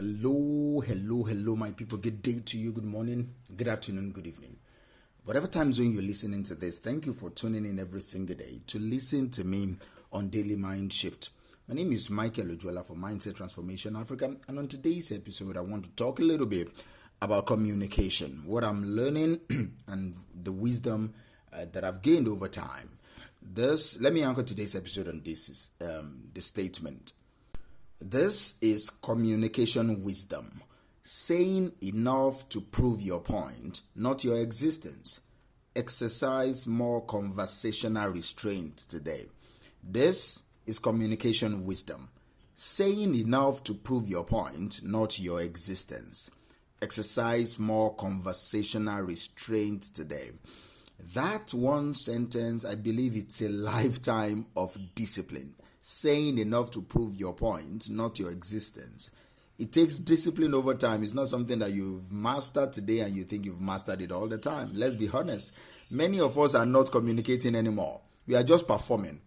Hello, my people. Good day to you, good morning, good afternoon, good evening. Whatever time zone you're listening to this, thank you for tuning in every single day to listen to me on Daily Mind Shift. My name is Michael Ojuela for Mindset Transformation Africa, and on today's episode, I want to talk a little bit about communication, what I'm learning, and the wisdom that I've gained over time. Let me anchor today's episode on this the statement. This is communication wisdom, saying enough to prove your point, not your existence. Exercise more conversational restraint today. This is communication wisdom, saying enough to prove your point, not your existence. Exercise more conversational restraint today. That one sentence, I believe it's a lifetime of discipline. Saying enough to prove your point, not your existence. It takes discipline over time. It's not something that you've mastered today and you think you've mastered it all the time. Let's be honest. Many of us are not communicating anymore. We are just performing.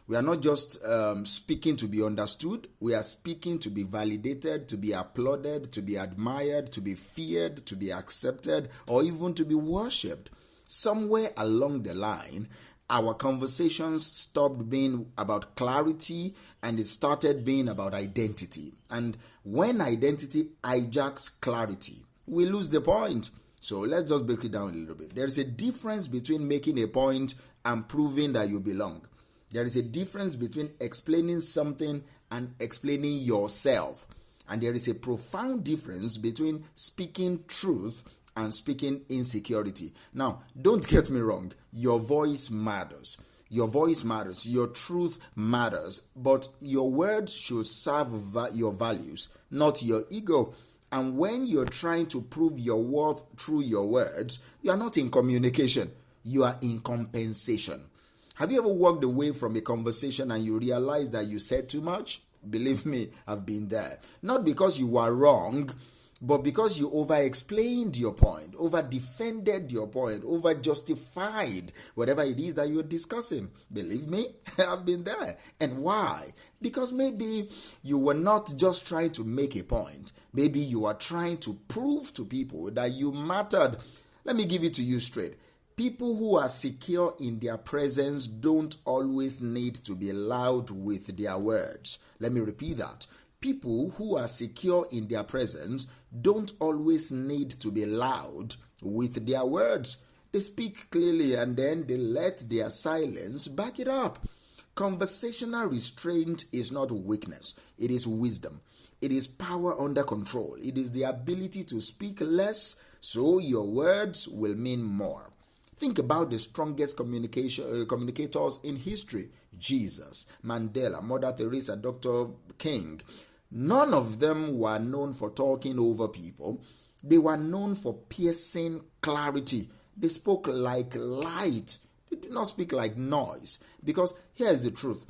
We are not just speaking to be understood. We are speaking to be validated, to be applauded, to be admired, to be feared, to be accepted, or even to be worshipped. Somewhere along the line, our conversations stopped being about clarity and it started being about identity. And when identity hijacks clarity, we lose the point. So let's just break it down a little bit. There is a difference between making a point and proving that you belong. There is a difference between explaining something and explaining yourself. And there is a profound difference between speaking truth and speaking insecurity. Now, don't get me wrong. Your voice matters. Your voice matters. Your truth matters. But your words should serve your values, not your ego. And when you're trying to prove your worth through your words, you are not in communication. You are in compensation. Have you ever walked away from a conversation and you realize that you said too much? Believe me, I've been there. Not because you were wrong, but because you over-explained your point, over-defended your point, over-justified whatever it is that you're discussing. Believe me, I've been there. And why? Because maybe you were not just trying to make a point. Maybe you are trying to prove to people that you mattered. Let me give it to you straight. People who are secure in their presence don't always need to be loud with their words. Let me repeat that. People who are secure in their presence don't always need to be loud with their words. They speak clearly and then they let their silence back it up. Conversational restraint is not weakness. It is wisdom. It is power under control. It is the ability to speak less so your words will mean more. Think about the strongest communicators in history. Jesus, Mandela, Mother Teresa, Dr. King. None of them were known for talking over people. They were known for piercing clarity. They spoke like light. They did not speak like noise. Because here's the truth.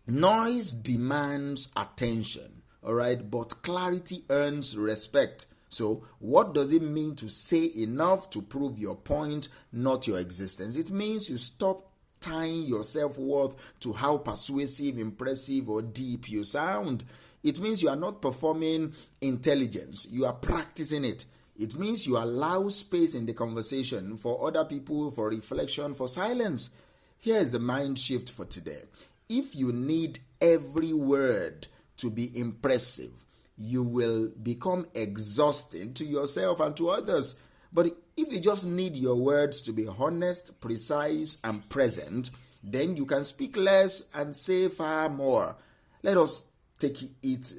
Noise demands attention, all right? But clarity earns respect. So what does it mean to say enough to prove your point, not your existence? It means you stop tying your self-worth to how persuasive, impressive, or deep you sound. It means you are not performing intelligence. You are practicing it. It means you allow space in the conversation for other people, for reflection, for silence. Here's the mind shift for today. If you need every word to be impressive, you will become exhausting to yourself and to others. But if you just need your words to be honest, precise, and present, then you can speak less and say far more. Let us take it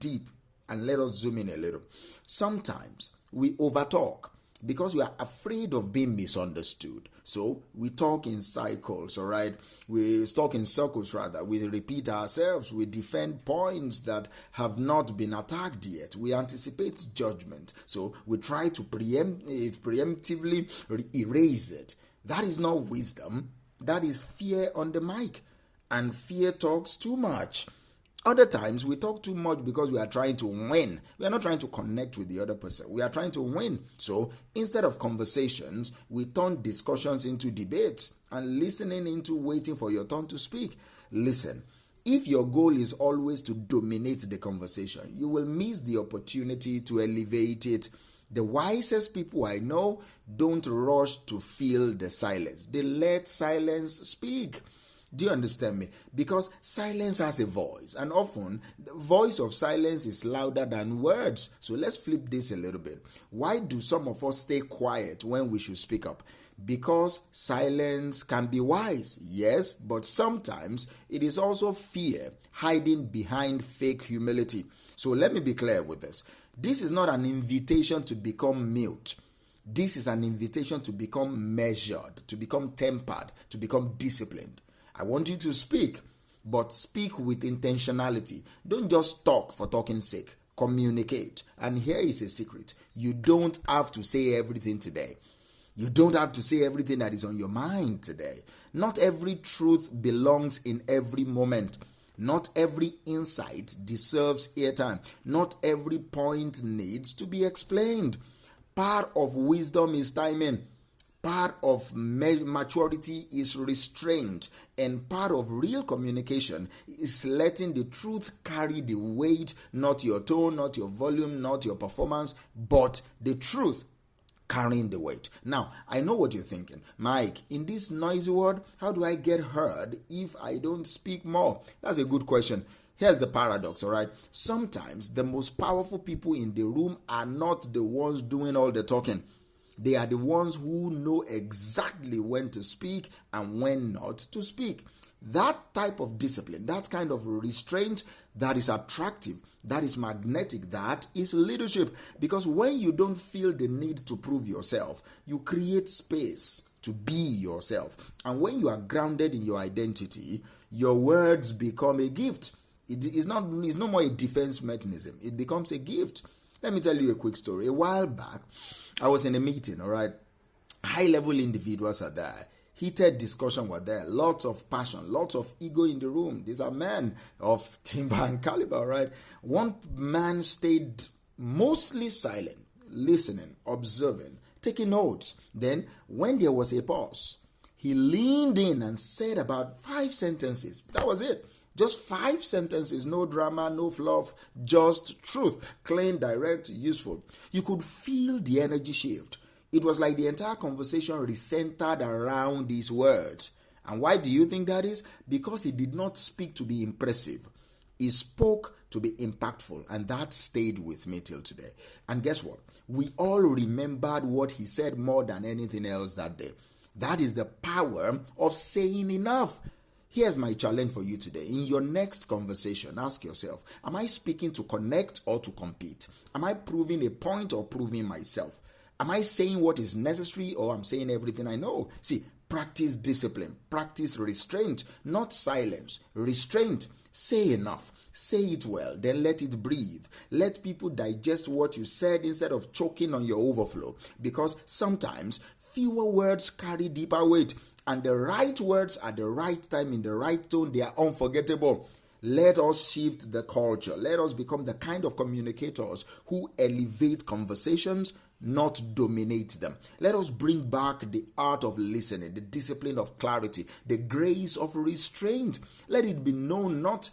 deep and let us zoom in a little. Sometimes we overtalk because we are afraid of being misunderstood. So we talk in cycles, all right? We talk in circles, rather. We repeat ourselves. We defend points that have not been attacked yet. We anticipate judgment. So we try to preemptively erase it. That is not wisdom. That is fear on the mic. And fear talks too much. Other times, we talk too much because we are trying to win. We are not trying to connect with the other person. We are trying to win. So, instead of conversations, we turn discussions into debates and listening into waiting for your turn to speak. Listen, If your goal is always to dominate the conversation, you will miss the opportunity to elevate it. The wisest people I know don't rush to fill the silence. They let silence speak. Do you understand me? Because silence has a voice, and often the voice of silence is louder than words. So let's flip this a little bit. Why do some of us stay quiet when we should speak up? Because silence can be wise, yes, but sometimes it is also fear hiding behind fake humility. So let me be clear with this. This is not an invitation to become mute. This is an invitation to become measured, to become tempered, to become disciplined. I want you to speak, but speak with intentionality. Don't just talk for talking's sake. Communicate. And here is a secret. You don't have to say everything today. You don't have to say everything that is on your mind today. Not every truth belongs in every moment. Not every insight deserves airtime. Not every point needs to be explained. Part of wisdom is timing. Part of maturity is restraint, and part of real communication is letting the truth carry the weight, not your tone, not your volume, not your performance, but the truth carrying the weight. Now, I know what you're thinking. Mike, in this noisy world, how do I get heard if I don't speak more? That's a good question. Here's the paradox, all right? Sometimes the most powerful people in the room are not the ones doing all the talking. They are the ones who know exactly when to speak and when not to speak. That type of discipline, that kind of restraint, that is attractive, that is magnetic, that is leadership. Because when you don't feel the need to prove yourself, you create space to be yourself. And when you are grounded in your identity, your words become a gift. It's no more a defense mechanism. It becomes a gift. Let me tell you a quick story. A while back, I was in a meeting, all right? High-level individuals are there. Heated discussion were there. Lots of passion, lots of ego in the room. These are men of timber and caliber, right? One man stayed mostly silent, listening, observing, taking notes. Then, when there was a pause, he leaned in and said about 5 sentences. That was it. Just 5 sentences, no drama, no fluff, just truth, clean, direct, useful. You could feel the energy shift. It was like the entire conversation recentered around these words. And why do you think that is? Because he did not speak to be impressive. He spoke to be impactful, and that stayed with me till today. And guess what? We all remembered what he said more than anything else that day. That is the power of saying enough. Here's my challenge for you today. In your next conversation, ask yourself, am I speaking to connect or to compete? Am I proving a point or proving myself? Am I saying what is necessary or I'm saying everything I know? See, practice discipline, practice restraint, not silence. Restraint. Say enough. Say it well, then let it breathe. Let people digest what you said instead of choking on your overflow. Because sometimes fewer words carry deeper weight. And the right words at the right time in the right tone, they are unforgettable. Let us shift the culture. Let us become the kind of communicators who elevate conversations, not dominate them. Let us bring back the art of listening, the discipline of clarity, the grace of restraint. Let us be known not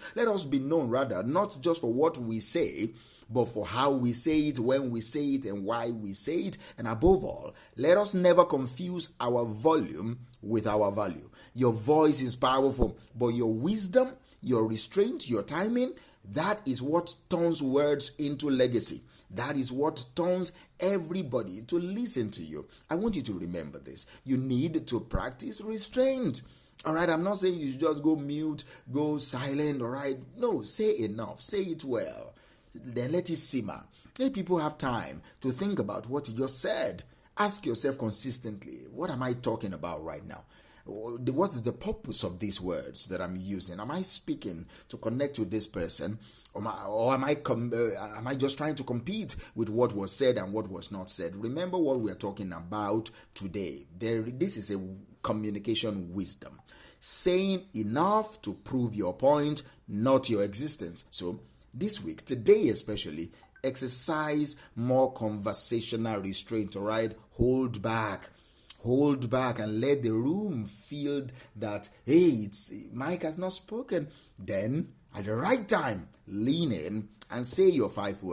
just for what we say, but for how we say it, when we say it, and why we say it. And above all, let us never confuse our volume with our value. Your voice is powerful, but your wisdom, your restraint, your timing, that is what turns words into legacy. That is what turns everybody to listen to you. I want you to remember this. You need to practice restraint. All right, I'm not saying you should just go mute, go silent, all right? No, say enough. Say it well. Then let it simmer. Let people have time to think about what you just said. Ask yourself consistently, what am I talking about right now? What is the purpose of these words that I'm using? Am I speaking to connect with this person, or am I just trying to compete with what was said and what was not said? Remember what we are talking about today. This is a communication wisdom. Saying enough to prove your point, not your existence. So this week, today especially, exercise more conversational restraint, all right? Hold back. hold back and let the room feel that, hey, Mike has not spoken. Then, at the right time, lean in and say your 5 words.